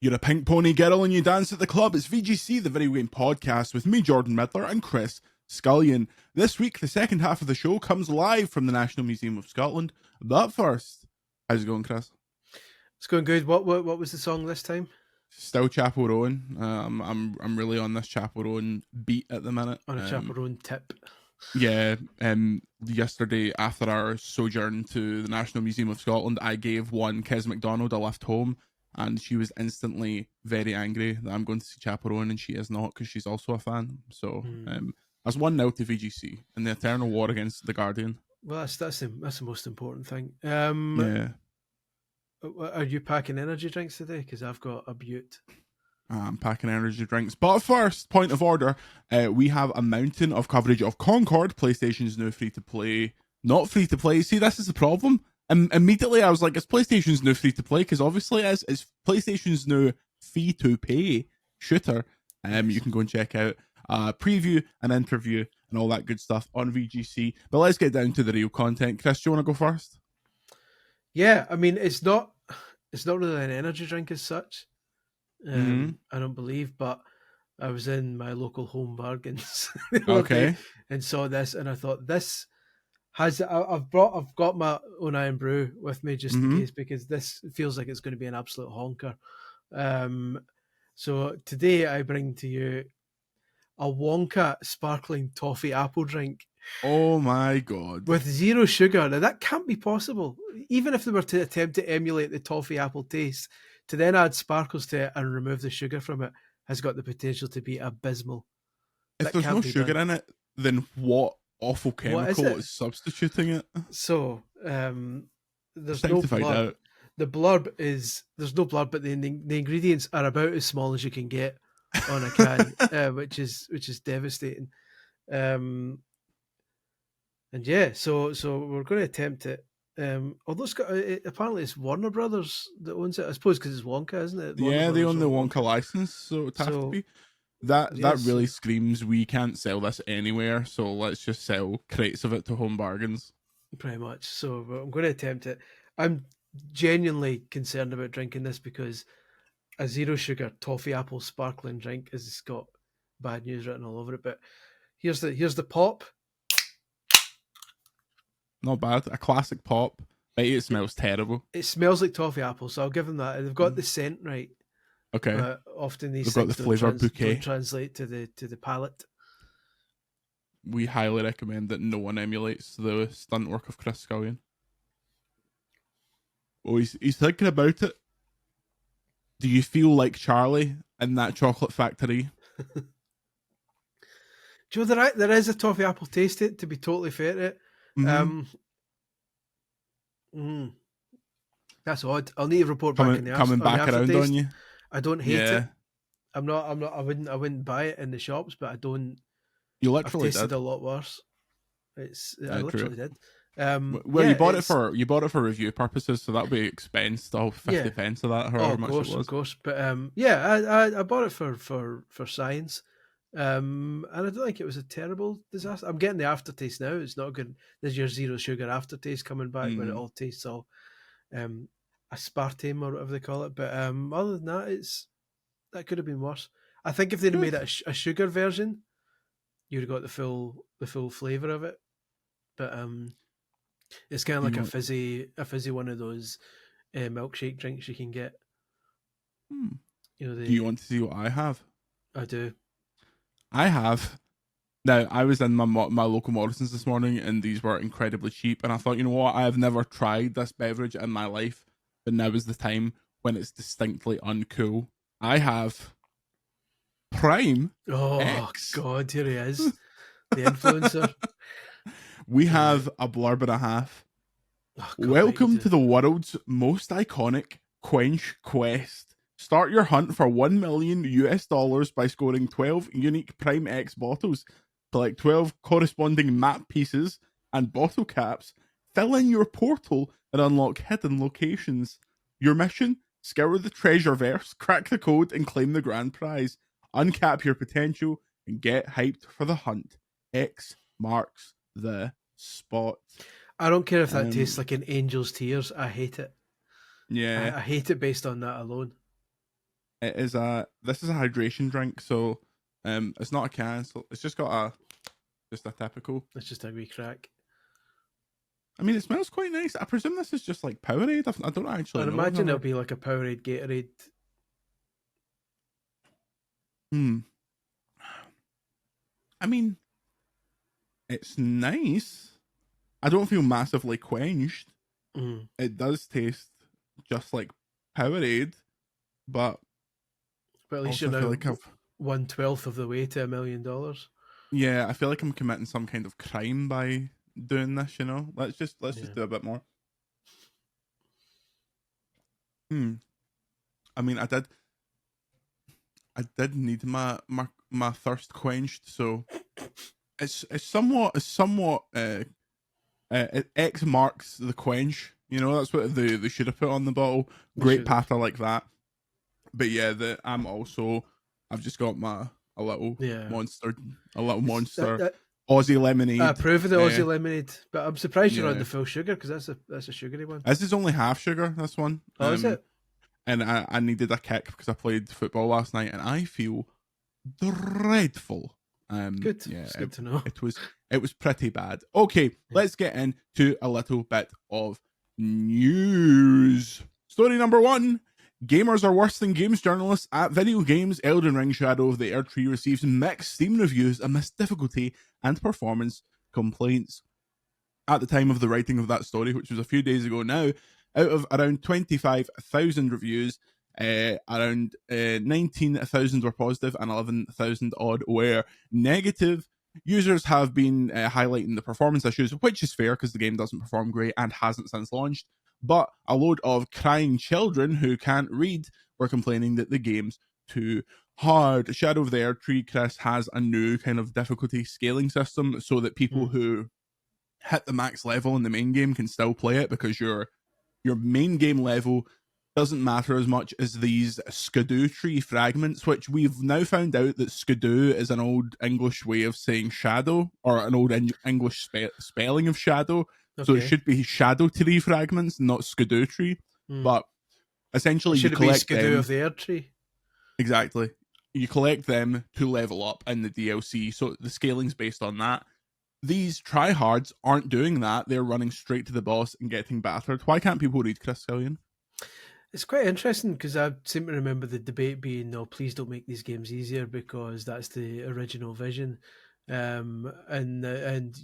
You're a pink pony girl and you dance at the club. It's VGC, the video game podcast, with me, Jordan Midler, and Chris Scullion. This week, the second half of the show comes live from the National Museum of Scotland. But first, how's it going, Chris? It's going good. What was the song this time? Still Chapel Rowan. I'm really on this Chapel Rowan beat at the minute. On a Chapel Rowan tip. Yeah. Yesterday, after our sojourn to the National Museum of Scotland, I gave one Kes McDonald a lift home, and she was instantly very angry that I'm going to see Chapel Rowan and she is not, because she's also a fan. So that's 1-0 to VGC in the eternal war against the Guardian. Well, that's the most important thing. Yeah. Are you packing energy drinks today? Because I've got a butte. I'm packing energy drinks. But first, point of order, we have a mountain of coverage of Concord, PlayStation's new free-to-play. Not free-to-play. See, this is the problem. Immediately I was like, it's PlayStation's new free-to-play, because obviously it's PlayStation's new free-to-pay shooter. You can go and check out a preview, an interview, and all that good stuff on VGC. But let's get down to the real content. Chris, do you want to go first? Yeah, I mean, it's not really an energy drink as such. I don't believe, but I was in my local Home Bargains and saw this, and I thought this has. I've got my own iron brew with me just in case, because this feels like it's going to be an absolute honker. So today I bring to you a Wonka sparkling toffee apple drink. Oh my god! With zero sugar. Now that can't be possible. Even if they were to attempt to emulate the toffee apple taste, to then add sparkles to it and remove the sugar from it has got the potential to be abysmal. If there's no sugar in it, then what awful chemical is substituting it? So, there's no blurb. The blurb is, there's no blurb, but the ingredients are about as small as you can get on a can, which is devastating. And yeah, so we're going to attempt it. Although apparently it's Warner Brothers that owns it, I suppose, because it's Wonka, isn't it? They own the Wonka license, so it would have to be. That really screams, we can't sell this anywhere, so let's just sell crates of it to Home Bargains. Pretty much. So I'm going to attempt it. I'm genuinely concerned about drinking this, because a zero sugar toffee apple sparkling drink has got bad news written all over it. But here's the pop. Not bad. A classic pop. But it smells terrible. It smells like toffee apple, so I'll give them that. They've got the scent right. Okay. Often these they've got the flavour bouquet. Don't translate to the palate. We highly recommend that no one emulates the stunt work of Chris Scullion. Oh, he's thinking about it. Do you feel like Charlie in that chocolate factory? Do you know there is a toffee apple taste to it, to be totally fair to it. That's odd. I'll need to report back in the coming back around taste. On you. I don't hate it. I'm not. I wouldn't buy it in the shops, but I don't. You literally I've tasted did. A lot worse. I literally did. You bought it for review purposes, so that'll be expense. Still 50 pence of that, however much it was. Of course. But I bought it for science. And I don't think it was a terrible disaster. I'm getting the aftertaste now. It's not good. There's your zero sugar aftertaste coming back, when it all tastes all aspartame or whatever they call it. But other than that, that could have been worse. I think if they'd have made it a sugar version, you'd have got the full flavour of it. But it's kind of like a fizzy one of those milkshake drinks you can get. Do you want to see what I have? I do. I have. Now, I was in my local Morrison's this morning, and these were incredibly cheap. And I thought, you know what? I have never tried this beverage in my life, but now is the time when it's distinctly uncool. I have Prime X. God, here he is, the influencer. We have a blurb and a half. Welcome to the world's most iconic Quench Quest. Start your hunt for $1 million by scoring 12 unique Prime X bottles. Collect 12 corresponding map pieces and bottle caps. Fill in your portal and unlock hidden locations. Your mission? Scour the treasureverse, crack the code, and claim the grand prize. Uncap your potential and get hyped for the hunt. X marks the spot. I don't care if that tastes like an angel's tears. I hate it. Yeah. I hate it based on that alone. This is a hydration drink, so it's not a can, so it's just got a typical. It's just a wee crack. I mean, it smells quite nice. I presume this is just like Powerade. I don't actually I'd know. imagine it'll be like a Powerade, Gatorade. I mean, it's nice. I don't feel massively quenched. It does taste just like Powerade, but at least you're now like 1/12 of the way to $1 million. Yeah, I feel like I'm committing some kind of crime by doing this. You know, let's just do a bit more. I mean, I did need my thirst quenched, so it's somewhat X marks the quench. You know, that's what they should have put on the bottle. Great patter like that. But yeah, I've just got a little monster Aussie lemonade. I approve of the Aussie lemonade, but I'm surprised you're on the full sugar because that's a sugary one. This is only half sugar. This one. Oh, is it? And I needed a kick because I played football last night, and I feel dreadful. Good. Yeah, it's good to know. It was pretty bad. Okay, let's get into a little bit of news. Story number 1. Gamers are worse than games journalists at video games. Elden Ring Shadow of the Erdtree receives mixed Steam reviews amidst difficulty and performance complaints. At the time of the writing of that story, which was a few days ago now, out of around 25,000 reviews, around 19,000 were positive and 11,000 odd were negative. Users have been highlighting the performance issues, which is fair because the game doesn't perform great and hasn't since launched. But a load of crying children who can't read were complaining that the game's too hard. Shadow of the Erdtree, Chris, has a new kind of difficulty scaling system so that people who hit the max level in the main game can still play it, because your main game level doesn't matter as much as these skidoo tree fragments, which we've now found out that skidoo is an old English way of saying shadow, or an old English spelling of shadow. Okay. So it should be shadow tree fragments, not skidoo tree. But essentially, you collect skidoo them. Of the Erdtree. Exactly. You collect them to level up in the DLC, so the scaling's based on that. These tryhards aren't doing that. They're running straight to the boss and getting battered. Why can't people read, Chris Scallion? It's quite interesting because I seem to remember the debate being, no, please don't make these games easier because that's the original vision. And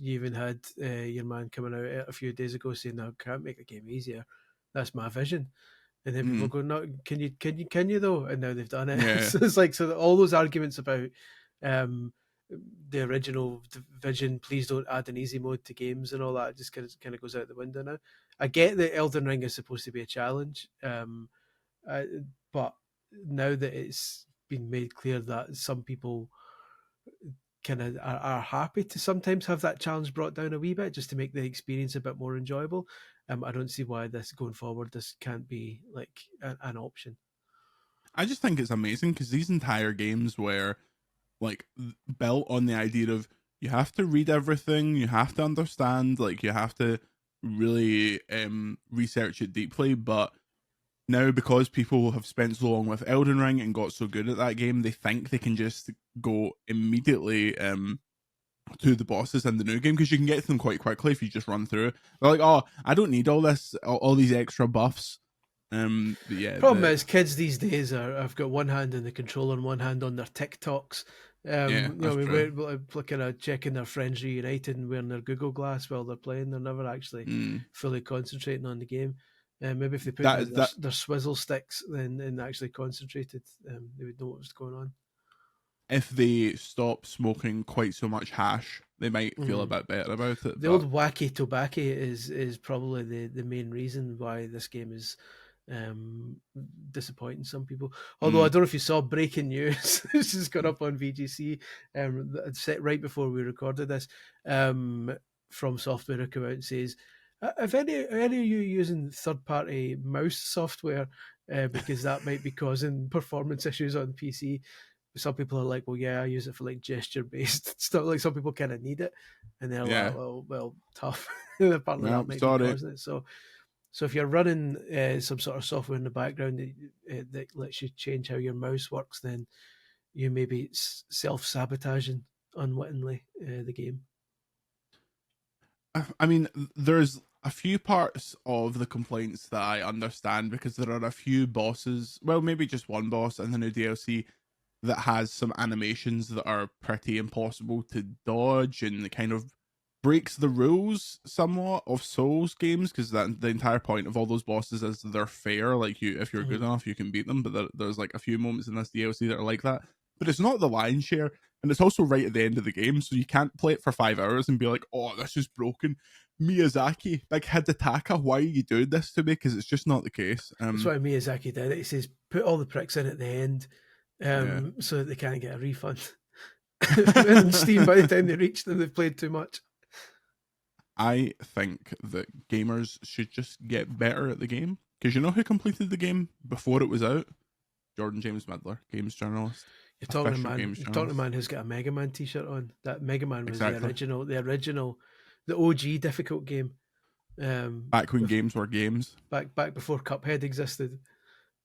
you even had your man coming out a few days ago saying, no, I can't make a game easier. That's my vision. And then people go, no, can you though? And now they've done it. Yeah. So it's like, so all those arguments about the original vision, please don't add an easy mode to games and all that, just kind of goes out the window now. I get that Elden Ring is supposed to be a challenge, but now that it's been made clear that some people kind of are happy to sometimes have that challenge brought down a wee bit just to make the experience a bit more enjoyable, I don't see why this going forward, this can't be like an option. I just think it's amazing because these entire games were like built on the idea of you have to read everything, you have to understand, like you have to really research it deeply. But now, because people have spent so long with Elden Ring and got so good at that game, they think they can just go immediately to the bosses in the new game, because you can get to them quite quickly if you just run through. They're like, oh, I don't need all these extra buffs. Problem is, kids these days have got one hand on the controller and one hand on their TikToks. We're kind of checking their friends reunited and wearing their Google Glass while they're playing. They're never actually fully concentrating on the game. Maybe if they put their swizzle sticks and actually concentrated, they would know what was going on. If they stop smoking quite so much hash, they might feel a bit better about it. The old wacky tobacco is probably the main reason why this game is disappointing some people. Although I don't know if you saw breaking news. This just got up on VGC set right before we recorded this. From Software who come out and says, if any of you using third-party mouse software, because that might be causing performance issues on PC. Some people are like, well, yeah, I use it for like gesture-based stuff. Like some people kind of need it, and they're like, well, tough. Apparently that might be causing it. So So if you're running some sort of software in the background that lets you change how your mouse works, then you may be self-sabotaging unwittingly the game. I mean, there's a few parts of the complaints that I understand, because there are a few bosses, well, maybe just one boss in the new DLC that has some animations that are pretty impossible to dodge, and it kind of breaks the rules somewhat of Souls games, because that the entire point of all those bosses is they're fair. Like, you, if you're good enough, you can beat them. But there's like a few moments in this DLC that are like that. But it's not the lion's share, and it's also right at the end of the game, so you can't play it for 5 hours and be like, "Oh, this is broken." Miyazaki, Big Hidetaka, why are you doing this to me? Because it's just not the case. That's why Miyazaki did it. He says, put all the pricks in at the end so that they can't get a refund. And Steam, by the time they reach them, they've played too much. I think that gamers should just get better at the game. Because you know who completed the game before it was out? Jordan James Midler, games journalist. You're talking to a man who's got a Mega Man t-shirt on. That Mega Man was the original, the OG difficult game. Back when games were games. Back before Cuphead existed.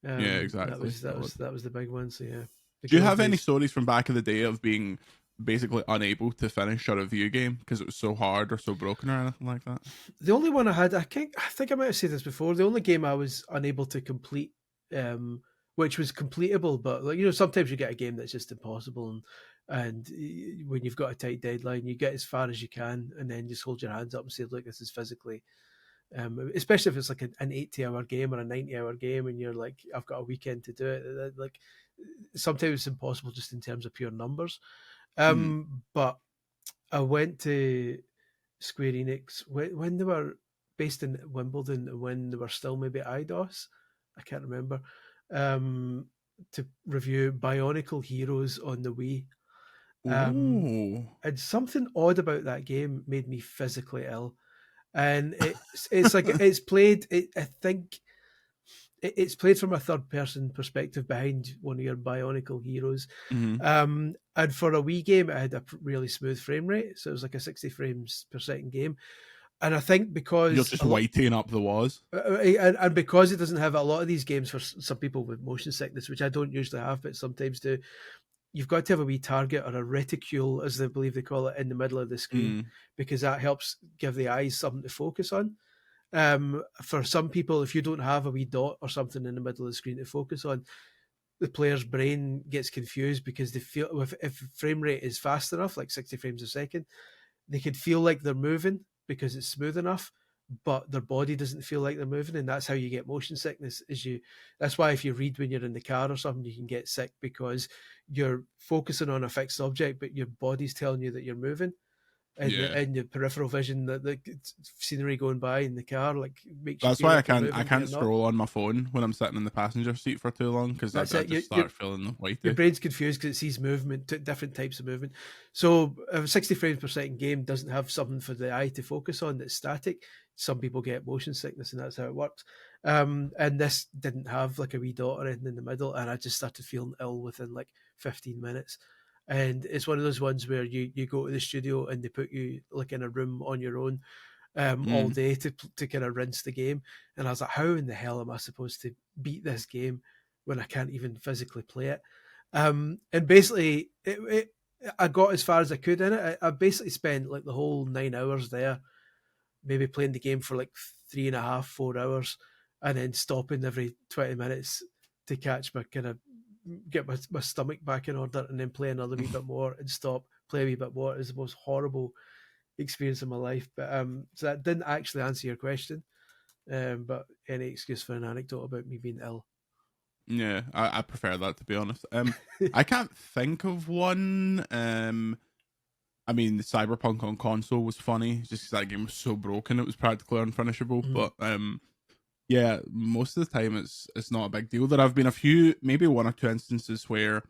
Yeah, exactly. That was the big one. So yeah. Do you have any stories from back in the day of being basically unable to finish a review game because it was so hard or so broken or anything like that? The only one I had, I think I might have said this before. The only game I was unable to complete, which was completable, but like, you know, sometimes you get a game that's just impossible, and when you've got a tight deadline, you get as far as you can, and then just hold your hands up and say, "Look, this is physically." Especially if it's like an 80-hour game or a 90-hour game, and you're like, "I've got a weekend to do it." Like, sometimes it's impossible just in terms of pure numbers. But I went to Square Enix when they were based in Wimbledon, when they were still maybe IDOS, I can't remember, to review Bionicle Heroes on the Wii. And something odd about that game made me physically ill. And it's like it's played. I think it's played from a third person perspective behind one of your Bionicle heroes. And for a Wii game, it had a really smooth frame rate, so it was like a 60 frames per second game. And I think because you're just whitening up the walls, and because it doesn't have a lot of these games for some people with motion sickness, which I don't usually have, but sometimes do. You've got to have a wee target or a reticule, as they believe they call it, in the middle of the screen, because that helps give the eyes something to focus on. For some people, if you don't have a wee dot or something in the middle of the screen to focus on, the player's brain gets confused because they feel if frame rate is fast enough, like 60 frames a second, they could feel like they're moving because it's smooth enough, but their body doesn't feel like they're moving, and that's how you get motion sickness. That's why if you read when you're in the car or something, you can get sick because you're focusing on a fixed object, but your body's telling you that you're moving. And your peripheral vision, the scenery going by in the car, like makes. That's why I can't scroll on my phone when I'm sitting in the passenger seat for too long, because I just start feeling white. Your brain's confused because it sees movement, different types of movement. So a 60 frames per second game doesn't have something for the eye to focus on that's static. Some people get motion sickness, and that's how it works. And this didn't have like a wee dot or anything in the middle, and I just started feeling ill within like 15 minutes. And it's one of those ones where you go to the studio and they put you like in a room on your own all day to kind of rinse the game. And I was like, how in the hell am I supposed to beat this game when I can't even physically play it? And basically, I got as far as I could in it. I basically spent like the whole 9 hours there, maybe playing the game for like 3.5, 4 hours, and then stopping every 20 minutes to catch my kind of get my stomach back in order, and then play another wee bit more and stop, play a wee bit more. It was the most horrible experience of my life. But so that didn't actually answer your question. But any excuse for an anecdote about me being ill. Yeah, I prefer that, to be honest. I can't think of one. I mean, the Cyberpunk on console was funny, just because that game was so broken it was practically unfinishable. But yeah, most of the time it's not a big deal. There have been a few, maybe one or two instances where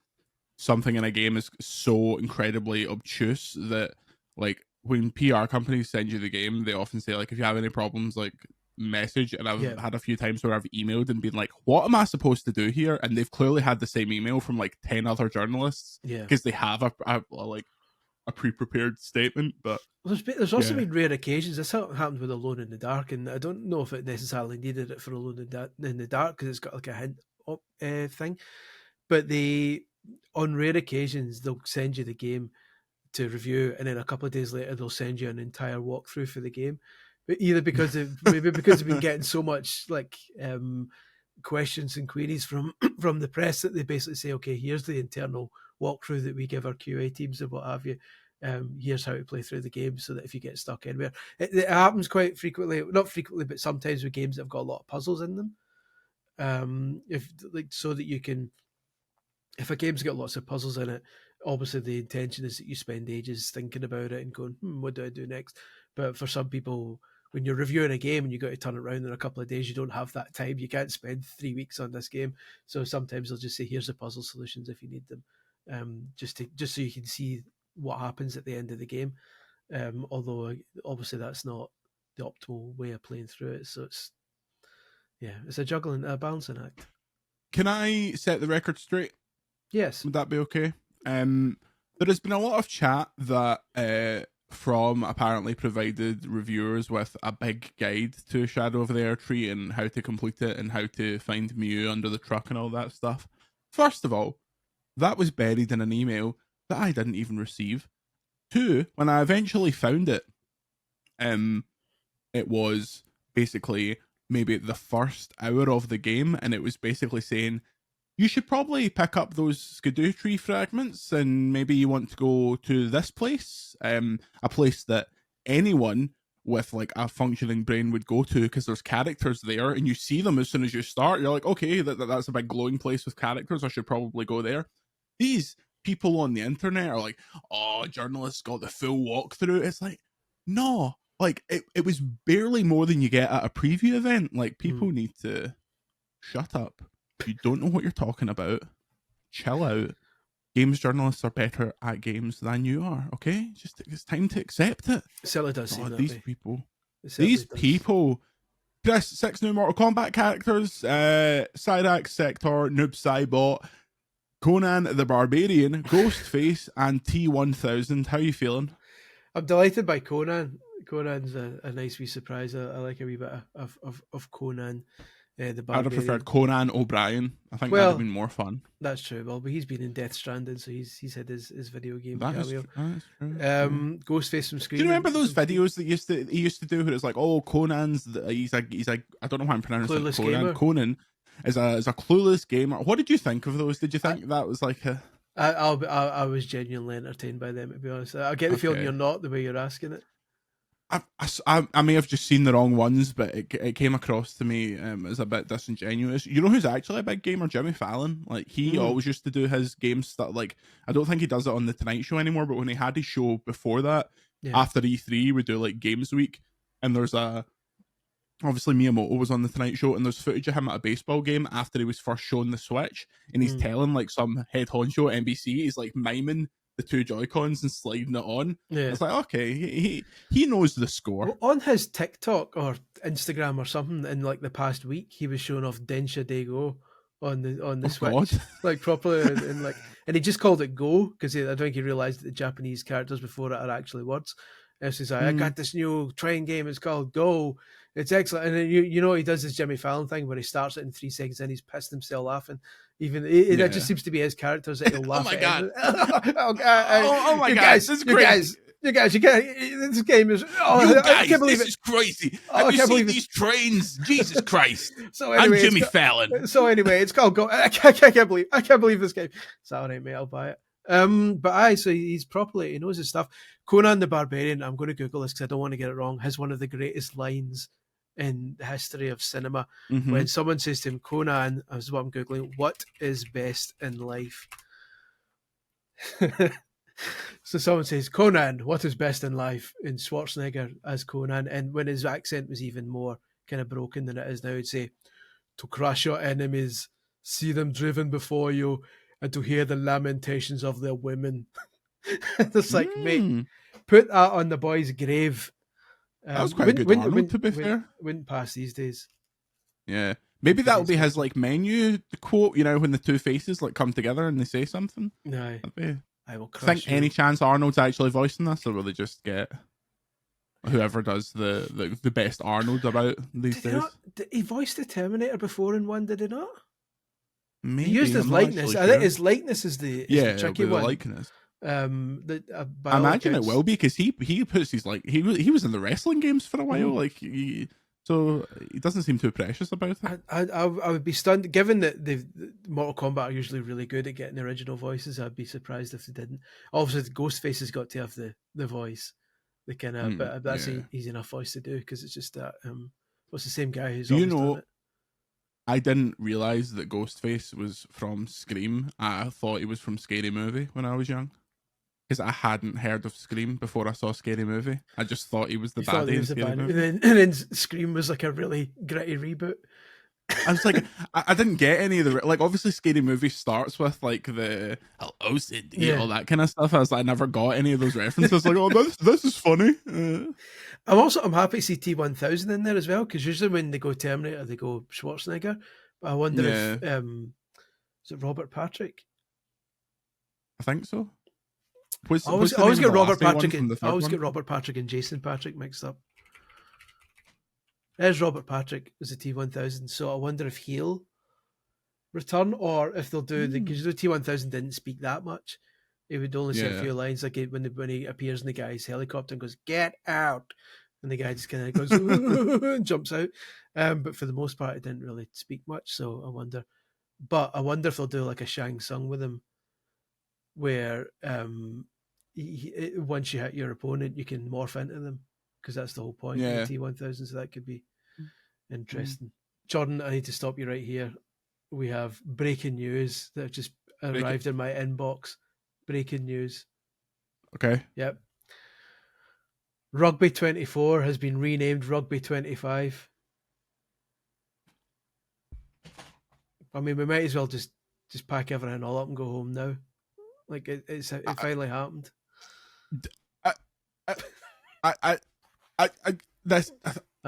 something in a game is so incredibly obtuse that, like, when PR companies send you the game, they often say, like, if you have any problems, like, message. And I've had a few times where I've emailed and been like, what am I supposed to do here? And they've clearly had the same email from like 10 other journalists, because they have a like a pre-prepared statement, but there's also been rare occasions. This happened with Alone in the Dark, and I don't know if it necessarily needed it for Alone in the Dark because it's got like a hint thing. But on rare occasions, they'll send you the game to review, and then a couple of days later, they'll send you an entire walkthrough for the game. But either because they've been getting so much like questions and queries from the press that they basically say, okay, here's the internal walkthrough that we give our QA teams and what have you. Here's how to play through the game, so that if you get stuck anywhere, it happens quite frequently. Not frequently, but sometimes with games that have got a lot of puzzles in them. So that you can, if a game's got lots of puzzles in it, obviously the intention is that you spend ages thinking about it and going, what do I do next? But for some people, when you're reviewing a game and you got to turn it around in a couple of days, you don't have that time. You can't spend 3 weeks on this game. So sometimes they'll just say, here's the puzzle solutions if you need them. Just so you can see what happens at the end of the game. Although obviously that's not the optimal way of playing through it. So it's a balancing act. Can I set the record straight? Yes. Would that be okay? There has been a lot of chat that from apparently provided reviewers with a big guide to Shadow of the Erdtree and how to complete it and how to find Mew under the truck and all that stuff. First of all, that was buried in an email that I didn't even receive. 2, when I eventually found it, it was basically maybe the first hour of the game, and it was basically saying, you should probably pick up those Skidoo tree fragments and maybe you want to go to this place, a place that anyone with like a functioning brain would go to because there's characters there and you see them as soon as you start. You're like, okay, that's a big glowing place with characters. I should probably go there. These people on the internet are like, oh, journalists got the full walkthrough. It's like, no, like it was barely more than you get at a preview event. Like people need to shut up. You don't know what you're talking about. Chill out. Games journalists are better at games than you are, okay? Just it's time to accept it. It certainly does seem that these way. people. These people. Chris, 6 new Mortal Kombat characters. Cyrax, Sector, Noob Saibot, Conan the Barbarian, Ghostface, and T-1000. How are you feeling? I'm delighted by Conan. Conan's a nice wee surprise. I like a wee bit of Conan. The Barbarian. I'd have preferred Conan O'Brien. I think that'd have been more fun. That's true. Well, but he's been in Death Stranding, so he's had his video game cameo. That's true. Ghostface from Scream. Do you remember those videos that he used to do where it's like, oh, Conan's he's like I don't know how I'm pronouncing it. Conan is a clueless gamer. What did you think of those? Did you think that was like a? I was genuinely entertained by them, to be honest. I get the feeling you're not, the way you're asking it. I may have just seen the wrong ones, but it came across to me as a bit disingenuous. You know who's actually a big gamer? Jimmy Fallon. Like he always used to do his game stuff. Like I don't think he does it on the Tonight Show anymore, but when he had his show before that, after E3, we would do like Games Week, and there's obviously Miyamoto was on the Tonight Show, and there's footage of him at a baseball game after he was first shown the Switch, and he's telling like some head honcho at NBC, he's like miming the 2 Joy-Cons and sliding it on. Yeah. It's like, okay, he knows the score. Well, on his TikTok or Instagram or something in like the past week, he was showing off Densha de Go on the Switch. God. Like properly and he just called it Go because I don't think he realized that the Japanese characters before it are actually words. And so he's like, I got this new train game, it's called Go. It's excellent. And then you know he does this Jimmy Fallon thing where he starts it in 3 seconds and he's pissed himself laughing. It just seems to be his characters that he'll laugh at. Oh my god, this is crazy. You guys, this game is. I can't believe this is crazy. Have you seen these trains? Jesus Christ! So anyway, I'm Jimmy Fallon. So anyway, it's called Go. I can't believe this game. So all right, mate, I'll buy it. But so he's properly, he knows his stuff. Conan the Barbarian. I'm going to Google this because I don't want to get it wrong. Has one of the greatest lines in the history of cinema. When someone says to him, Conan, this is what I'm Googling, what is best in life? So someone says, Conan, what is best in life? In Schwarzenegger as Conan. And when his accent was even more kind of broken than it is now, he'd say, to crush your enemies, see them driven before you, and to hear the lamentations of their women. It's like, mate, put that on the boy's grave. That was quite a good Arnold, to be fair. Wouldn't pass these days. Yeah. Maybe that'll be his like menu quote, you know, when the 2 faces like come together and they say something. No. I will crush Think you. any chance Arnold's actually voicing this, or will they just get whoever does the best Arnold about these days? Did he voiced the Terminator before in one? Did he not? Maybe. He used his likeness. I think his likeness is the tricky one. The likeness. I imagine it will be, because he puts his he was in the wrestling games for a while, so he doesn't seem too precious about it. I would be stunned, given that the Mortal Kombat are usually really good at getting the original voices. I'd be surprised if they didn't. Obviously, Ghostface has got to have the voice, the kind of, but that's an easy enough voice to do, because it's just that. What's the same guy who's always done it? I didn't realize that Ghostface was from Scream. I thought he was from Scary Movie when I was young, because I hadn't heard of Scream before I saw Scary Movie. I just thought he was the baddie in Scary Movie. And then Scream was like a really gritty reboot. I was like, I didn't get any of the, obviously Scary Movie starts with the hello Cindy, all that kind of stuff. I was like, I never got any of those references. Oh, this is funny. I'm happy to see T-1000 in there as well, because usually when they go Terminator, they go Schwarzenegger. But I wonder if is it Robert Patrick? I think so. I always get Robert Patrick and Jason Patrick mixed up. There's Robert Patrick as a T-1000, so I wonder if he'll return, or if they'll do because the T-1000 didn't speak that much. He would only say a few lines, like when he appears in the guy's helicopter and goes, "Get out," and the guy just kind of goes and jumps out. But for the most part, he didn't really speak much. So I wonder if they'll do like a Shang Tsung with him, where once you hit your opponent, you can morph into them, because that's the whole point of the T-1000. So that could be interesting. Jordan, I need to stop you right here. We have breaking news that have just arrived in my inbox. Breaking news. Okay. Yep. Rugby 24 has been renamed Rugby 25. I mean, we might as well just pack everything all up and go home now. It finally happened. I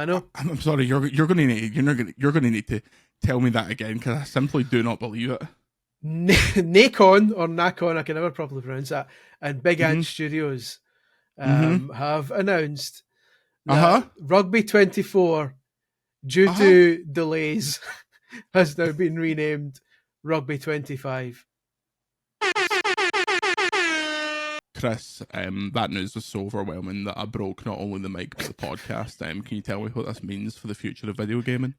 know. I'm sorry. You're gonna need to tell me that again, because I simply do not believe it. Nacon, or Nacon, I can never properly pronounce that, and Big Ant Studios have announced that Rugby 24, due to delays, has now been renamed Rugby 25. Chris, that news was so overwhelming that I broke not only the mic but the podcast. Can you tell me what this means for the future of video gaming?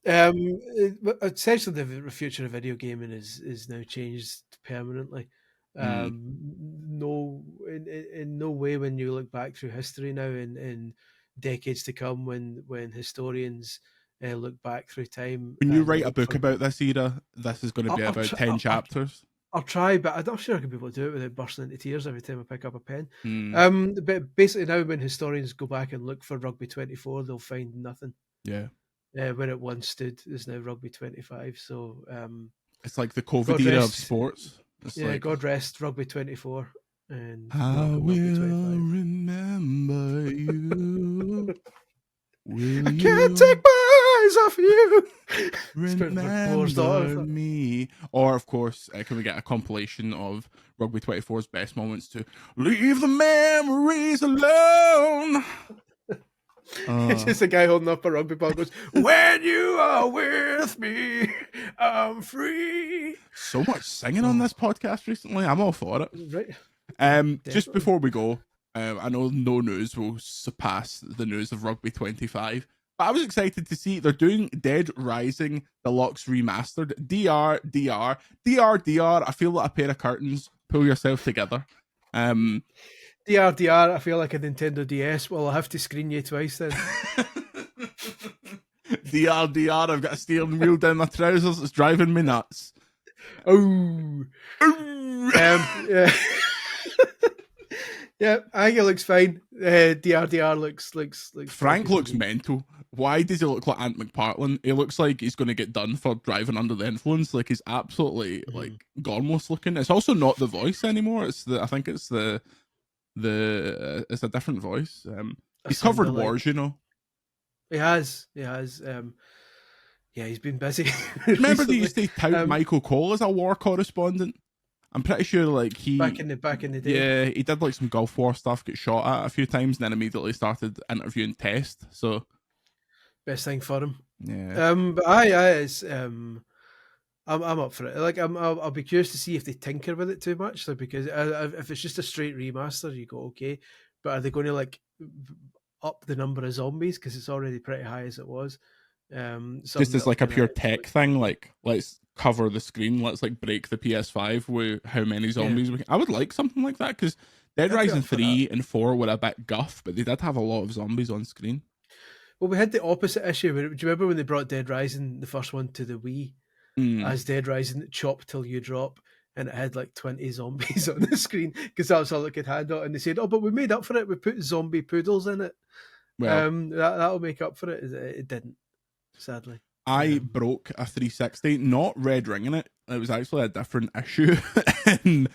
Essentially, the future of video gaming is now changed permanently. No, in no way, when you look back through history now, in decades to come, when historians look back through time. When you write a book about this era, this is going to be about 10 chapters. I'll try, but I'm not sure I can be able to do it without bursting into tears every time I pick up a pen. But basically now, when historians go back and look for Rugby 24, they'll find nothing. Yeah. Where it once stood is now Rugby 25. So it's like the COVID era of sports. God rest Rugby 24. And I will remember you. I can't take my eyes off you. Remember me. Or, of course, can we get a compilation of Rugby 24's best moments to leave the memories alone? It's just a guy holding up a rugby ball, goes, "When you are with me, I'm free." So much singing on this podcast recently. I'm all for it. Right. Just before we go, I know no news will surpass the news of Rugby 25, but I was excited to see they're doing Dead Rising Deluxe Remastered. DR. I feel like a pair of curtains. Pull yourself together. DR, I feel like a Nintendo DS. Well, I'll have to screen you twice then. DR, I've got a steering wheel down my trousers. It's driving me nuts. Oh. Yeah. Yeah, I think it looks fine. DR looks Frank looks mental. Why does he look like Ant McPartlin? He looks like he's going to get done for driving under the influence. He's absolutely gormless looking. It's also not the voice anymore. It's it's a different voice. He's covered wars, you know. He has. Yeah, he's been busy. Remember they used to tout Michael Cole as a war correspondent? I'm pretty sure like he back in the day. Yeah, he did like some Gulf War stuff, got shot at a few times, and then immediately started interviewing Test. So best thing for him. Yeah. But it's I'm up for it. Like I'll be curious to see if they tinker with it too much. Like, because if it's just a straight remaster, you go okay. But are they going to like up the number of zombies because it's already pretty high as it was? Just as like a pure tech thing, like let's cover the screen, let's like break the PS5 with how many zombies we can. I would like something like that because Dead Rising 3 and 4 were a bit guff, but they did have a lot of zombies on screen. Well, we had the opposite issue. Do you remember when they brought Dead Rising, the first one, to the Wii? As Dead Rising, chop till you drop, and it had like 20 zombies on the screen because that's all it could handle. And they said, "Oh, but we made up for it. We put zombie poodles in it. Well, that'll make up for it." It didn't, sadly. I broke a 360, not red ringing it. It was actually a different issue. And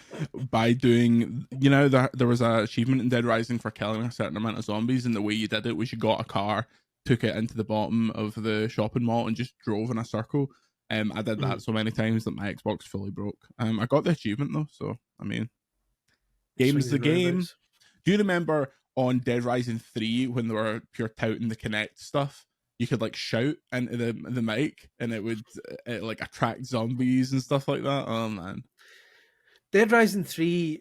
by doing, there was an achievement in Dead Rising for killing a certain amount of zombies, and the way you did it was you got a car, took it into the bottom of the shopping mall, and just drove in a circle. I did that so many times that my Xbox fully broke. I got the achievement though, so I mean, game's the game. Do you remember on Dead Rising 3 when they were pure touting the Kinect stuff? You could like shout into the mic, and it would like attract zombies and stuff like that. Oh man, Dead Rising 3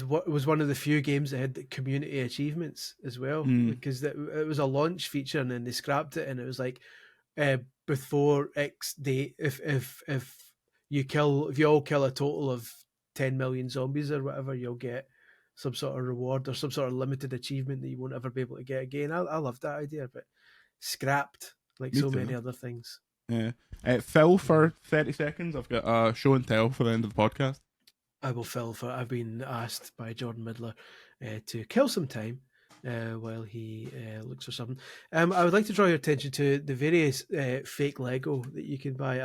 was one of the few games that had community achievements as well, because it was a launch feature, and then they scrapped it, and it was like, before X date, if you all kill a total of 10 million zombies or whatever, you'll get some sort of reward or some sort of limited achievement that you won't ever be able to get again. I love that idea, but scrapped like so many other things. Yeah. Phil, for 30 seconds, I've got a show and tell for the end of the podcast. I will fill for. I've been asked by Jordan Midler to kill some time while he looks for something. I would like to draw your attention to the various fake Lego that you can buy.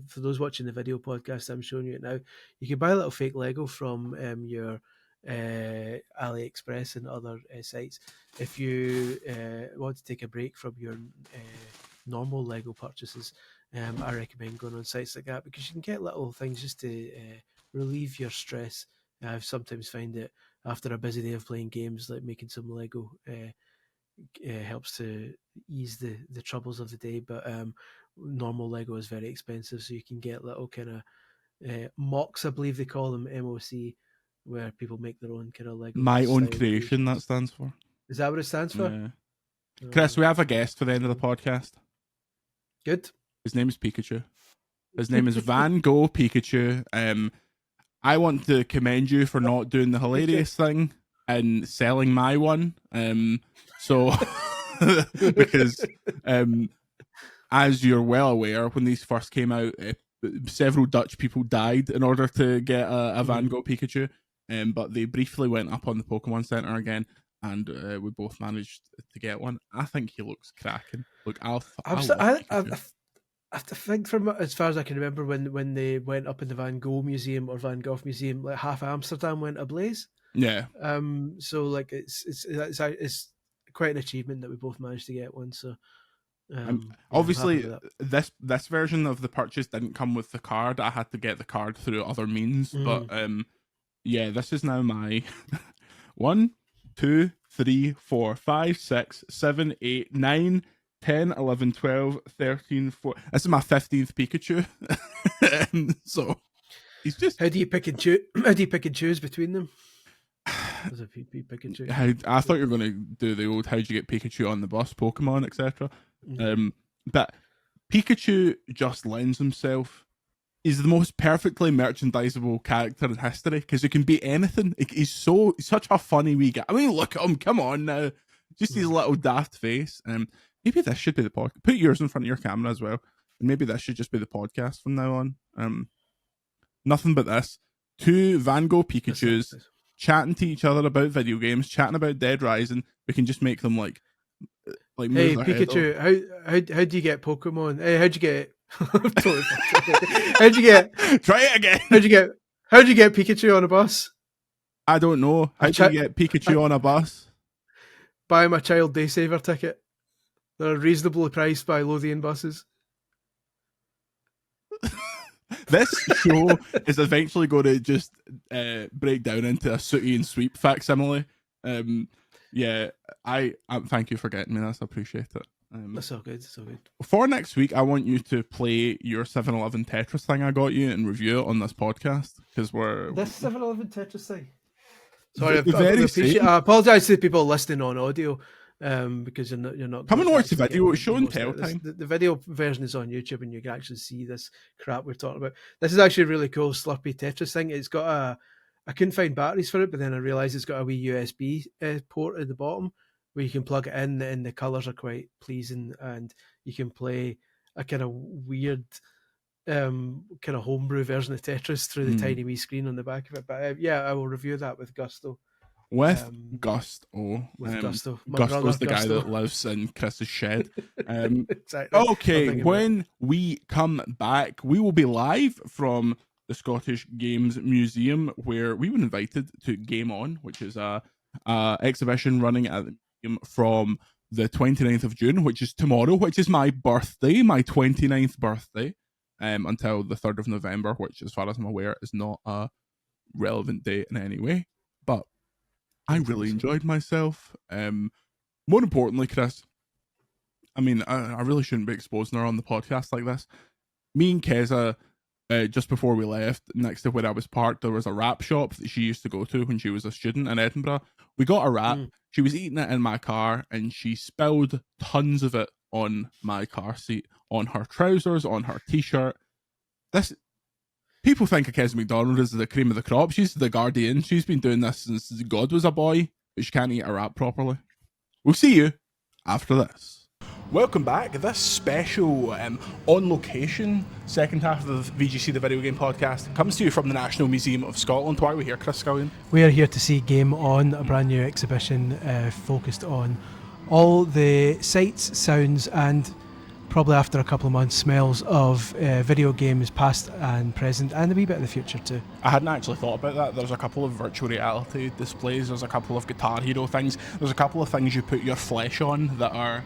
For those watching the video podcast, I'm showing you it now. You can buy a little fake Lego from your AliExpress and other sites. If you want to take a break from your normal Lego purchases, I recommend going on sites like that because you can get little things just to relieve your stress. I sometimes find that after a busy day of playing games, like making some Lego helps to ease the troubles of the day. But normal Lego is very expensive, so you can get little kind of mocks, I believe they call them, MOC, where people make their own kind of Lego. My own creation, that stands for. Is that what it stands for? Yeah. Chris, we have a guest for the end of the podcast. Good. His name is Pikachu. His name is Van Gogh Pikachu. I want to commend you for not doing the hilarious thing and selling my one. So, because as you're well aware, when these first came out, several Dutch people died in order to get a Van Gogh Pikachu. But they briefly went up on the Pokemon Center again, and we both managed to get one. I think he looks cracking. Look, I think from as far as I can remember, when they went up in the Van Gogh Museum or Van Gogh Museum, like half Amsterdam went ablaze. Yeah. So like it's quite an achievement that we both managed to get one. So obviously this version of the purchase didn't come with the card. I had to get the card through other means, but yeah, this is now my 1, 2, 3, 4, 5, 6, 7, 8, 9, 10, 11, 12, 13, 14. This is my 15th Pikachu. So he's just. How do you pick and choose between them? As a pick and choose. I thought you were going to do the old how'd you get Pikachu on the bus, Pokemon, etc. But Pikachu just lends himself. He's the most perfectly merchandisable character in history because he can be anything. He's such a funny wee guy. I mean, look at him. Come on now. Just his little daft face. Maybe this should be the podcast. Put yours in front of your camera as well. And maybe this should just be the podcast from now on. Nothing but this. 2 Van Gogh Pikachus chatting to each other about video games, chatting about Dead Rising. We can just make them like hey Pikachu, how do you get Pokemon? Hey, how'd you get how'd you get try it again? How'd you get Pikachu on a bus? I don't know. How'd you get Pikachu on a bus? Buy him a child day saver ticket. They're reasonably priced by Lothian buses. This show is eventually going to just break down into a Sooty and Sweep facsimile. Yeah, I thank you for getting me this. I appreciate it. That's so good. So good. For next week, I want you to play your 7-Eleven Tetris thing I got you and review it on this podcast because this 7-Eleven Tetris thing. Sorry, I apologize to people listening on audio. Because you're not come and watch the video. It's show and tell time. The video version is on YouTube, and you can actually see this crap we're talking about. This is actually a really cool Slurpee Tetris thing. It's got I couldn't find batteries for it, but then I realized it's got a wee USB port at the bottom where you can plug it in, and the colors are quite pleasing, and you can play a kind of weird kind of homebrew version of Tetris through the tiny wee screen on the back of it. But yeah, I will review that with gusto. With Gusto. Gusto. Gusto's the guy that lives in Chris's shed. Exactly. Okay, when we come back, we will be live from the Scottish Games Museum, where we were invited to Game On, which is a exhibition running at the museum from the 29th of June, which is tomorrow, which is my birthday, my 29th birthday, until the 3rd of November, which, as far as I'm aware, is not a relevant date in any way. But I really enjoyed myself. More importantly, Chris, I mean, I really shouldn't be exposing her on the podcast like this. Me and Keza, just before we left, next to where I was parked, there was a wrap shop that she used to go to when she was a student in Edinburgh. We got a wrap. She was eating it in my car, and she spilled tons of it on my car seat, on her trousers, on her t-shirt. People think Keza McDonald is the cream of the crop. She's the guardian. She's been doing this since God was a boy, but she can't eat a wrap properly. We'll see you after this. Welcome back. This special on location second half of the VGC, the video game podcast, comes to you from the National Museum of Scotland. Why are we here, Chris Scullion? We are here to see Game On, a brand new exhibition focused on all the sights, sounds, and probably after a couple of months, smells of video games past and present, and a wee bit of the future too. I hadn't actually thought about that. There's a couple of virtual reality displays, there's a couple of Guitar Hero things, there's a couple of things you put your flesh on that are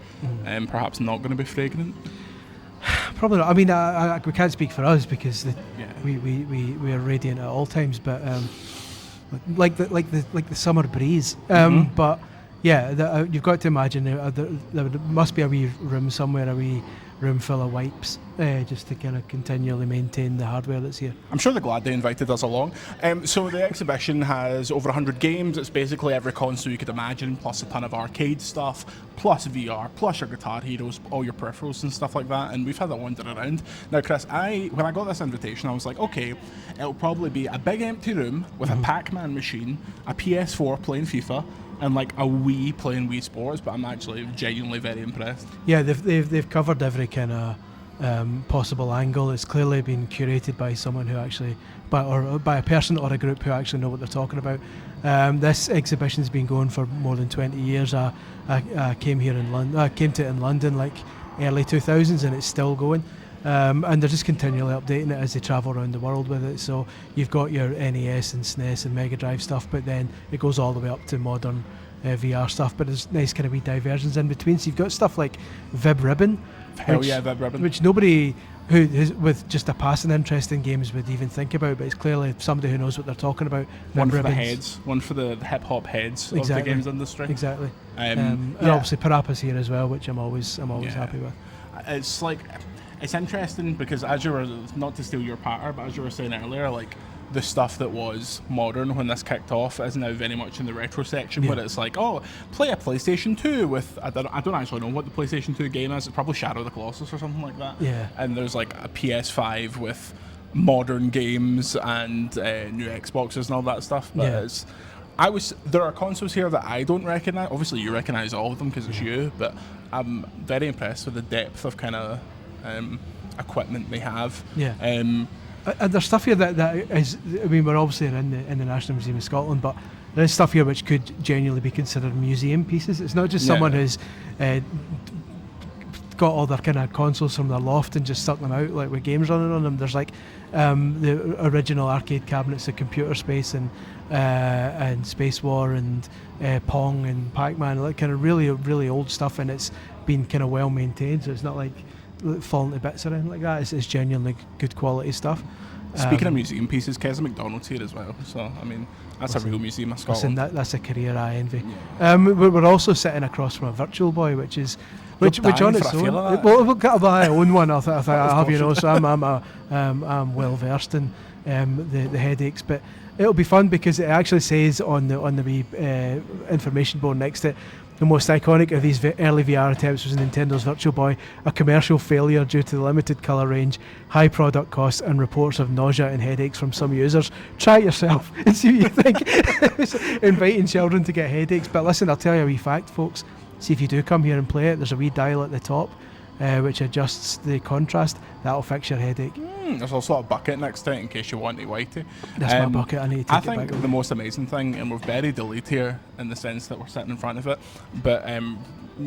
perhaps not going to be fragrant. Probably not. I mean, we can't speak for us because we are radiant at all times, but like the summer breeze. But yeah, you've got to imagine there must be a wee room somewhere, a wee room full of wipes, just to kind of continually maintain the hardware that's here. I'm sure they're glad they invited us along. So the exhibition has over 100 games. It's basically every console you could imagine, plus a ton of arcade stuff, plus VR, plus your Guitar Heroes, all your peripherals and stuff like that. And we've had that wander around. Now, Chris, when I got this invitation, I was like, okay, it'll probably be a big empty room with a Pac-Man machine, a PS4 playing FIFA, and like a Wii playing Wii Sports, but I'm actually genuinely very impressed. Yeah, they've covered every kind of possible angle. It's clearly been curated by someone who actually, by a person or a group who actually know what they're talking about. This exhibition's been going for more than 20 years. I came here in London. I came to it in London like early 2000s, and it's still going. And they're just continually updating it as they travel around the world with it. So you've got your NES and SNES and Mega Drive stuff, but then it goes all the way up to modern VR stuff. But there's nice kind of wee diversions in between. So you've got stuff like Vib Ribbon, Vib Ribbon, which nobody who is with just a passing interest in games would even think about. But it's clearly somebody who knows what they're talking about. One for the heads, one for the hip hop heads of the games industry. Exactly. And obviously Parappa's here as well, which I'm always happy with. It's like. It's interesting because as you were, not to steal your patter, but as you were saying earlier, like the stuff that was modern when this kicked off is now very much in the retro section, where it's like, oh, play a PlayStation 2 with, I don't actually know what the PlayStation 2 game is, it's probably Shadow of the Colossus or something like that. Yeah. And there's like a PS5 with modern games and new Xboxes and all that stuff. But there are consoles here that I don't recognise. Obviously you recognise all of them because it's you, but I'm very impressed with the depth of kind of equipment they have. And there's stuff here that is, I mean, we're obviously in the National Museum of Scotland, but there's stuff here which could genuinely be considered museum pieces. It's not just someone who's got all their kind of consoles from their loft and just stuck them out like with games running on them. There's like the original arcade cabinets of Computer Space and Space War and Pong and Pac-Man, like kind of really, really old stuff, and it's been kind of well maintained, so it's not like falling to bits or anything like that. It's genuinely good quality stuff. Speaking of museum pieces, Keza McDonald's here as well. So I mean, that's a real museum of Scotland. That's a career I envy. Yeah. We're also sitting across from a Virtual Boy, which on its own. I own one. I have, you know, so I'm well versed in the headaches, but it'll be fun because it actually says on the wee information board next to it, the most iconic of these early VR attempts was Nintendo's Virtual Boy, a commercial failure due to the limited colour range, high product costs, and reports of nausea and headaches from some users. Try it yourself and see what you think. Inviting children to get headaches. But listen, I'll tell you a wee fact, folks. See, if you do come here and play it, there's a wee dial at the top which adjusts the contrast. That'll fix your headache. There's also a bucket next to it in case you want to white it. That's my bucket. I need to take it back. I think the most amazing thing, and we're very delayed here in the sense that we're sitting in front of it, but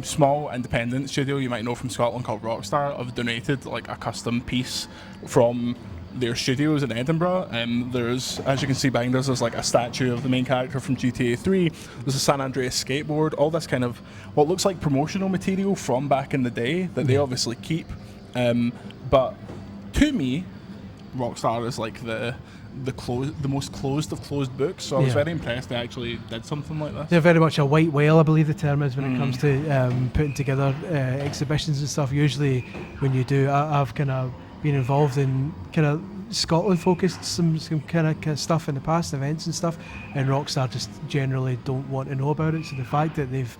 small independent studio you might know from Scotland called Rockstar have donated like a custom piece from their studios in Edinburgh. There's, as you can see behind us, there's like a statue of the main character from GTA 3. There's a San Andreas skateboard, all this kind of what looks like promotional material from back in the day that they obviously keep. But to me, Rockstar is like the most closed of closed books. So I was very impressed they actually did something like this. They're very much a white whale, I believe the term is, when it comes to putting together exhibitions and stuff. Usually when you do, I've kind of been involved in kind of Scotland focused some kind of stuff in the past, events and stuff, and Rockstar just generally don't want to know about it. So the fact that they've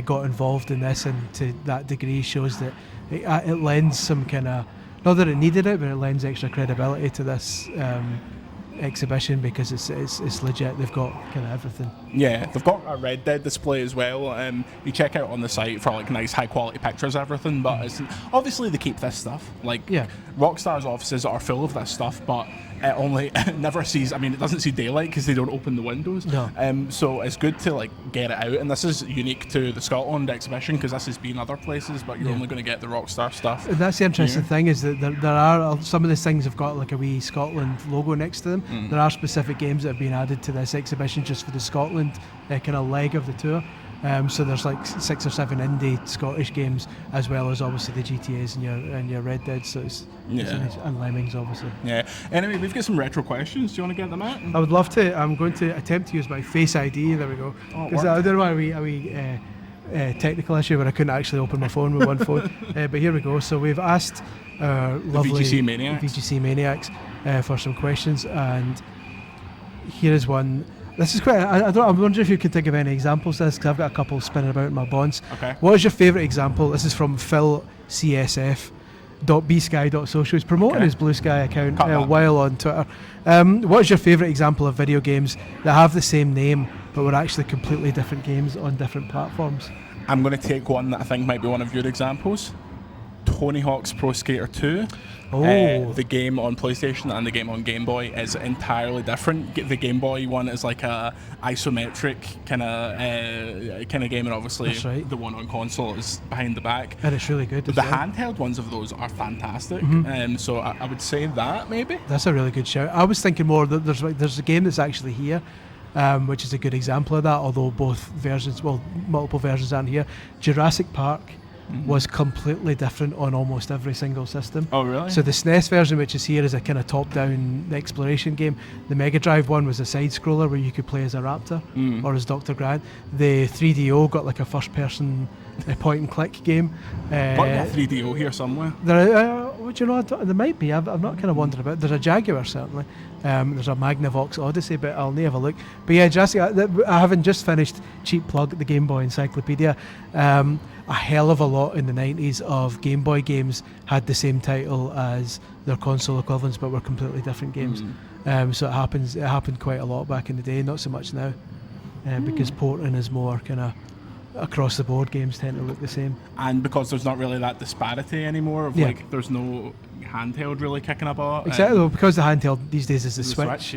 got involved in this and to that degree shows that it lends some kind of, not that it needed it, but it lends extra credibility to this exhibition because it's legit. They've got kind of everything. Yeah, they've got a Red Dead display as well. You check out on the site for like nice high quality pictures, everything. But it's, obviously they keep this stuff. Like Rockstar's offices are full of this stuff, but it only never sees. I mean, it doesn't see daylight because they don't open the windows. No. So it's good to like get it out, and this is unique to the Scotland exhibition because this has been other places, but you're only going to get the Rockstar stuff. And that's the interesting thing is that there are some of these things have got like a wee Scotland logo next to them. There are specific games that have been added to this exhibition just for the Scotland kind of leg of the tour. So there's like 6 or 7 indie Scottish games, as well as obviously the GTAs and your Red Dead, so it's and Lemmings obviously. Yeah. Anyway, we've got some retro questions. Do you want to get them out? I would love to. I'm going to attempt to use my Face ID. There we go. Because I don't know why a wee technical issue where I couldn't actually open my phone with one phone. But here we go. So we've asked our lovely VGC Maniacs for some questions, and here is one. This is quite. I'm wondering if you can think of any examples of this, because I've got a couple spinning about in my bonds. Okay. What is your favourite example? This is from Phil CSF. .bsky.social. He's promoting his Blue Sky account while on Twitter. What is your favourite example of video games that have the same name but were actually completely different games on different platforms? I'm going to take one that I think might be one of your examples. Tony Hawk's Pro Skater 2. The game on PlayStation and the game on Game Boy is entirely different. The Game Boy one is like a isometric kind of game, and obviously the one on console is behind the back. And it's really good. The handheld ones of those are fantastic. So I would say that maybe. That's a really good shout. I was thinking more that there's a game that's actually here, which is a good example of that. Although multiple versions aren't here. Jurassic Park was completely different on almost every single system. Oh, really? So the SNES version, which is here, is a kind of top-down exploration game. The Mega Drive one was a side-scroller where you could play as a raptor or as Dr. Grant. The 3DO got like a first-person point-and-click game. Got a 3DO here somewhere. There might be. I've not kind of wondered about it. There's a Jaguar, certainly. There's a Magnavox Odyssey, but I'll need to have a look. But yeah, Jurassic, I haven't just finished, cheap plug, the Game Boy Encyclopedia. A hell of a lot in the 90s of Game Boy games had the same title as their console equivalents, but were completely different games. So it happened quite a lot back in the day, not so much now, because porting is more kind of across the board. Games tend to look the same, and because there's not really that disparity anymore of like there's no handheld really kicking up a lot. Exactly, because the handheld these days is the Switch.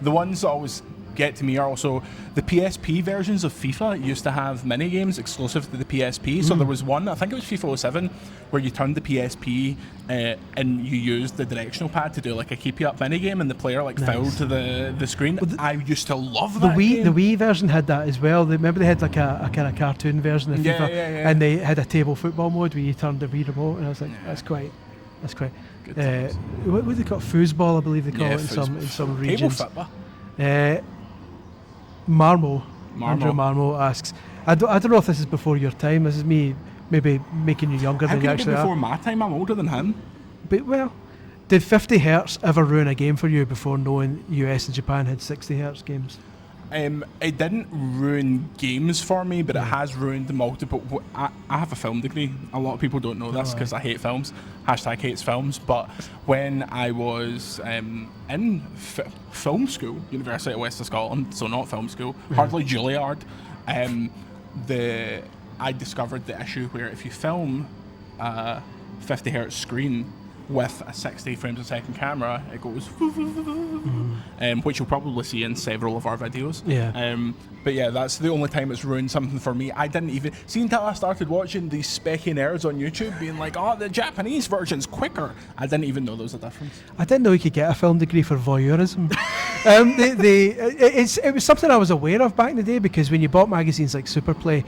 The ones that always get to me are also the PSP versions of FIFA used to have mini games exclusive to the PSP. So there was one, I think it was FIFA 07, where you turned the PSP and you used the directional pad to do like a keep you up mini game, and the player fell to the screen. Well, I used to love that game. The Wii version had that as well. Remember they had like a kind of cartoon version of FIFA, and they had a table football mode where you turned the Wii remote, and I was like, that's quite. What they call it? Foosball, I believe they call it in some regions. Table football. Andrew Marmo asks, I don't know if this is before your time. This is me maybe making you younger than you actually before my time? I'm older than him. But well, did 50 hertz ever ruin a game for you before knowing US and Japan had 60 hertz games? It didn't ruin games for me, but it has ruined multiple. I have a film degree. A lot of people don't know this because I hate films. #hates films. But when I was in film school, University of West of Scotland, so not film school, hardly Juilliard, I discovered the issue where if you film a 50 hertz screen with a 60 frames a second camera, it goes which you'll probably see in several of our videos. But yeah, that's the only time it's ruined something for me. I didn't even see until I started watching these specky nerds on YouTube being like, oh, the Japanese version's quicker. I didn't even know there was a difference. I didn't know you could get a film degree for voyeurism. It was something I was aware of back in the day, because when you bought magazines like Superplay,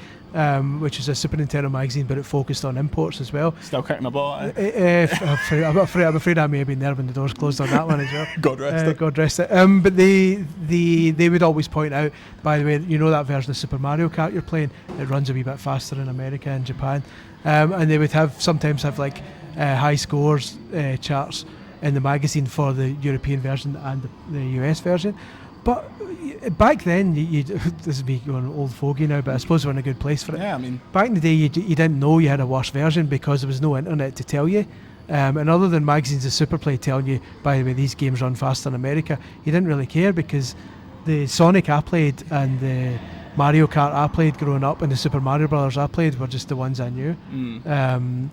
which is a Super Nintendo magazine, but it focused on imports as well. Still kicking my ball. I'm afraid I may have been there when the doors closed on that one as well. God rest it. God rest it. But they would always point out, by the way, you know that version of Super Mario Kart you're playing, it runs a wee bit faster in America and Japan, and they would sometimes have like high scores charts in the magazine for the European version and the US version. But back then, this is me going old fogey now, but I suppose we're in a good place for it. Yeah, I mean, back in the day, you didn't know you had a worse version because there was no internet to tell you. And other than magazines of Superplay telling you, by the way, these games run faster in America, you didn't really care, because the Sonic I played and the Mario Kart I played growing up and the Super Mario Brothers I played were just the ones I knew. And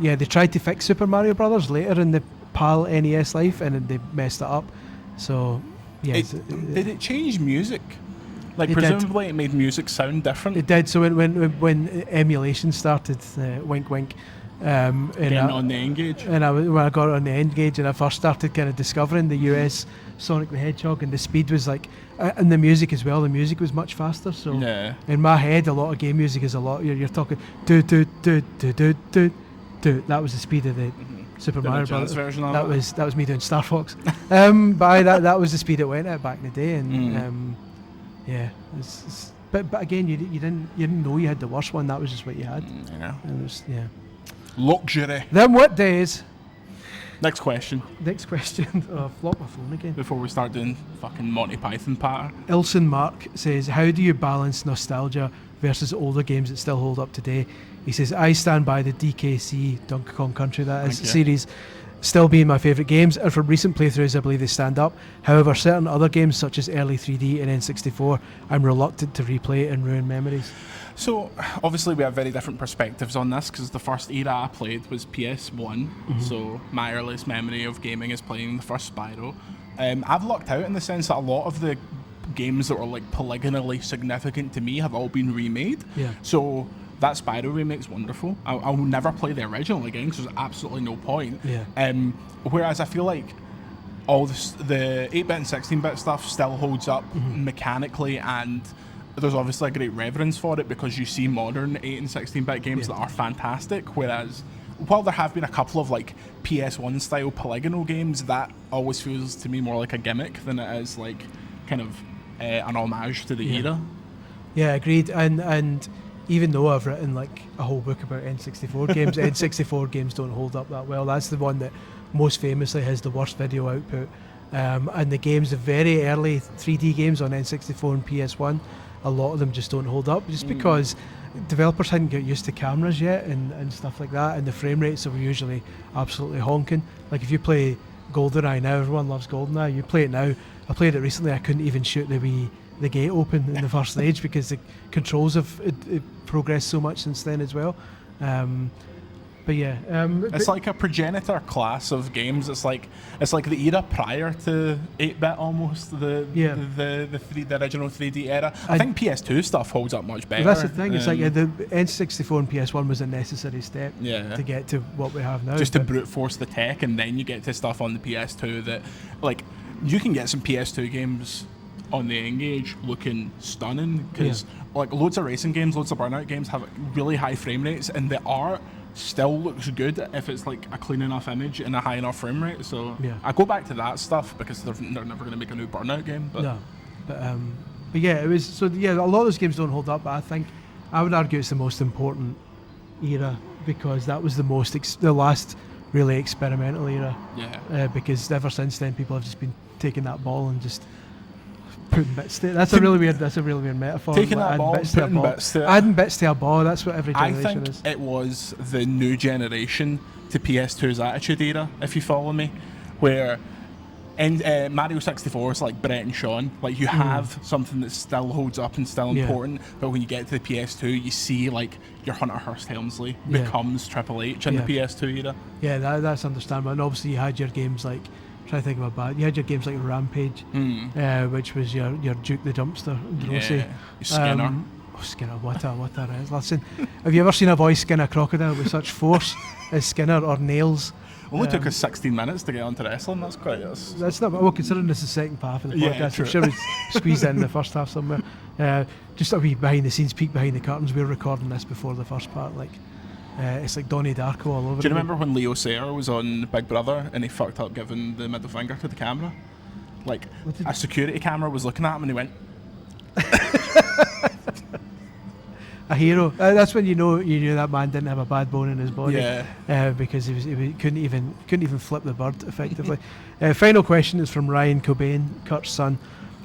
yeah, they tried to fix Super Mario Brothers later in the PAL NES life, and they messed it up. So yeah, did it change music? Like, presumably it made music sound different. It did. So when emulation started, wink wink, on the N-Gage. And when I got on the N-Gage and I first started kind of discovering the US Sonic the Hedgehog, and the speed was like, and the music as well, the music was much faster. So in my head, a lot of game music is a lot, you're talking do do do do do do do. That was the speed of the Super Mario Brothers version of it. That was me doing Star Fox. But that was the speed it went at back in the day, and but again, you didn't know you had the worst one. That was just what you had. It was luxury. Then what days? Next question. Oh, flop my phone again. Before we start doing fucking Monty Python patter. Ilson Mark says, how do you balance nostalgia versus older games that still hold up today? He says, I stand by the DKC, Donkey Kong Country, that is, series still being my favourite games, and from recent playthroughs I believe they stand up. However, certain other games such as early 3D and N64, I'm reluctant to replay and ruin memories. So obviously we have very different perspectives on this, because the first era I played was PS1, so my earliest memory of gaming is playing the first Spyro. I've lucked out in the sense that a lot of the games that were like polygonally significant to me have all been remade. So that Spyro remake's wonderful. I'll never play the original again because there's absolutely no point. Whereas I feel like all the 8-bit and 16-bit stuff still holds up mechanically, and there's obviously a great reverence for it because you see modern 8 and 16-bit games that are fantastic, whereas while there have been a couple of like PS1 style polygonal games, that always feels to me more like a gimmick than it is like kind of an homage to the era. Yeah, agreed. And even though I've written like a whole book about N64 games, N64 games don't hold up that well. That's the one that most famously has the worst video output. And the games, the very early 3D games on N64 and PS1, a lot of them just don't hold up, just because developers hadn't got used to cameras yet and stuff like that, and the frame rates are usually absolutely honking. Like if you play GoldenEye now, everyone loves GoldenEye, you play it now. I played it recently, I couldn't even shoot the gate open in the first stage because the controls have progressed so much since then as well. But But yeah, it's like a progenitor class of games. It's like the era prior to 8-bit almost. The original 3D era. I think PS2 stuff holds up much better. That's the thing. It's like the N64 and PS1 was a necessary step to get to what we have now. Just to brute force the tech, and then you get to stuff on the PS2 that, like, you can get some PS2 games on the N-Gage looking stunning, because like loads of racing games, loads of Burnout games have really high frame rates, and the art still looks good if it's like a clean enough image and a high enough frame rate. So I go back to that stuff because they're never going to make a new Burnout game. But yeah, it was so. Yeah, a lot of those games don't hold up, but I think I would argue it's the most important era, because that was the last really experimental era. Yeah. Because ever since then, people have just been taking that ball and just putting bits to it. That's a really weird metaphor. Taking that ball, putting bits to it. Adding bits to a ball, that's what every generation I think is. It was the new generation to PS2's Attitude era, if you follow me, where Mario 64 is like Brett and Sean. Like, you have something that still holds up and still important, but when you get to the PS2, you see like your Hunter Hearst Helmsley becomes Triple H in the PS2 era. Yeah, that's understandable. And obviously you had your games like, trying to think of you had your games like Rampage, which was your Duke the Dumpster, Skinner. Skinner, what a is. Listen, have you ever seen a boy skin a crocodile with such force as Skinner, or Nails? Only took us 16 minutes to get onto wrestling. That's quite That's not well, considering this is the second half of the podcast. I'm sure we squeezed in the first half somewhere. Just a wee behind the scenes peek behind the curtains. We're recording this before the first part. Like, it's like Donnie Darko all over. Do you remember when Leo Sayer was on Big Brother and he fucked up giving the middle finger to the camera? Like, a security camera was looking at him and he went. A hero. That's when you knew that man didn't have a bad bone in his body. Because he couldn't even flip the bird effectively. Final question is from Ryan Cobain, Kurt's son.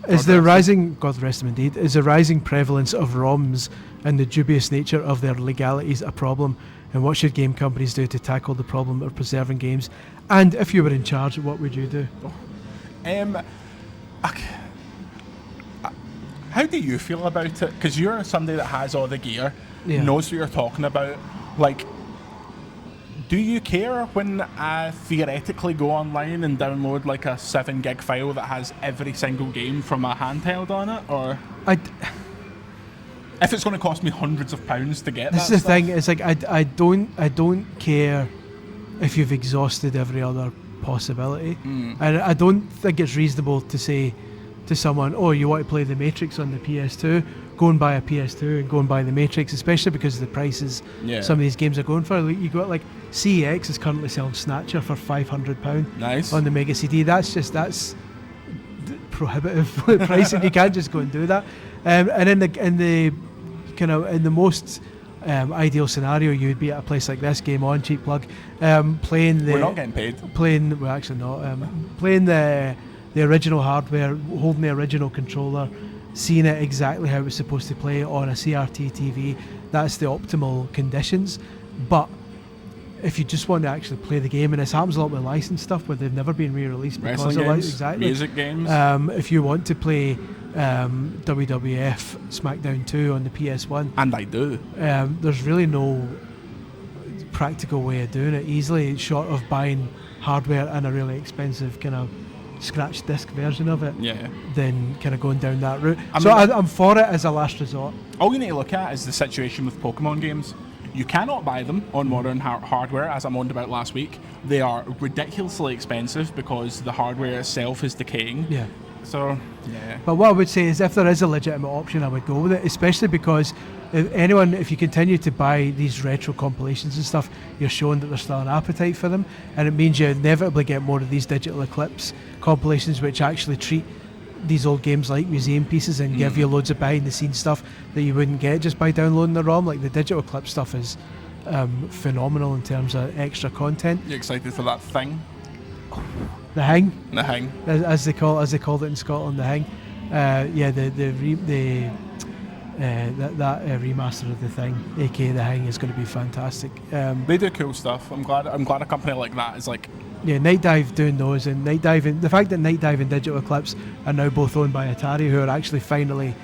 God rest him indeed, is the rising prevalence of ROMs and the dubious nature of their legalities a problem? And what should game companies do to tackle the problem of preserving games? And if you were in charge, what would you do? How do you feel about it? Because you're somebody that has all the gear, knows what you're talking about. Like, do you care when I theoretically go online and download like a 7 gig file that has every single game from a handheld on it? Or if it's going to cost me hundreds of pounds to get this that is the thing, it's like I don't care if you've exhausted every other possibility. And I don't think it's reasonable to say to someone, oh, you want to play The Matrix on the PS2, go and buy a PS2 and go and buy The Matrix, especially because of the prices some of these games are going for. You got like CEX is currently selling Snatcher for £500 on the Mega CD. That's prohibitive pricing. You can't just go and do that. And in the most ideal scenario, you would be at a place like this, Game On, cheap plug, playing the. We're not getting paid. Playing the original hardware, holding the original controller, seeing it exactly how it was supposed to play on a CRT TV. That's the optimal conditions. But if you just want to actually play the game, and this happens a lot with licensed stuff where they've never been re-released because of exactly music games. If you want to play WWF SmackDown 2 on the PS1, and I do, there's really no practical way of doing it easily, short of buying hardware and a really expensive kind of scratch disc version of it, then kind of going down that route. I'm for it as a last resort. All you need to look at is the situation with Pokemon games. You cannot buy them on modern hardware, as I moaned about last week. They are ridiculously expensive because the hardware itself is decaying. But what I would say is, if there is a legitimate option, I would go with it, especially because if you continue to buy these retro compilations and stuff, you're showing that there's still an appetite for them, and it means you inevitably get more of these digital eclipse compilations which actually treat these old games like museum pieces and give you loads of behind the scenes stuff that you wouldn't get just by downloading the ROM. Like, the digital eclipse stuff is phenomenal in terms of extra content. You excited for that thing? The Hing? The Hing. As they called it in Scotland, the Hing. That remaster of the Thing, aka the Hing, is going to be fantastic. They do cool stuff. I'm glad a company like that is like. Yeah, Night Dive doing those, and Night Dive, the fact that Night Dive and Digital Eclipse are now both owned by Atari, who are actually finally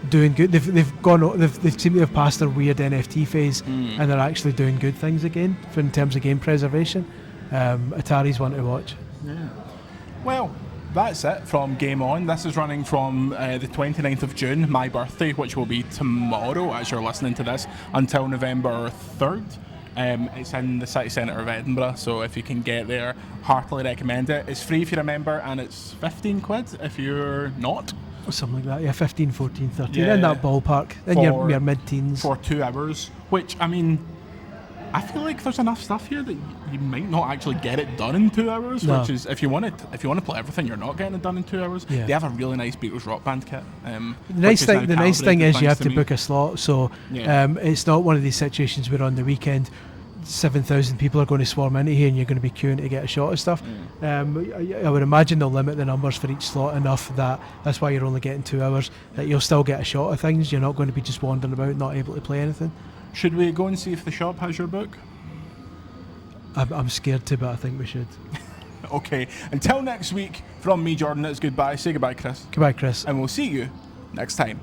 doing good. They've seemed to have passed their weird NFT phase, and they're actually doing good things again in terms of game preservation. Atari's one to watch. Yeah. Well, that's it from Game On. This is running from the 29th of June, my birthday, which will be tomorrow as you're listening to this, until November 3rd. It's in the city centre of Edinburgh, so if you can get there, heartily recommend it. It's free if you're a member, and it's 15 quid if you're not. Something like that, yeah, 15, 14, 13, in that ballpark, in your mid-teens. For 2 hours, which, I mean, I feel like there's enough stuff here that you might not actually get it done in 2 hours, which is, if you want to play everything, you're not getting it done in 2 hours. Yeah. They have a really nice Beatles Rock Band kit. The nice thing is you have to book a slot, so it's not one of these situations where on the weekend 7,000 people are going to swarm into here and you're going to be queuing to get a shot of stuff. I would imagine they'll limit the numbers for each slot enough that's why you're only getting 2 hours, that you'll still get a shot of things. You're not going to be just wandering about not able to play anything. Should we go and see if the shop has your book? I'm scared to, but I think we should. Okay, until next week, from me, Jordan, it's goodbye. Say goodbye, Chris. Goodbye, Chris. And we'll see you next time.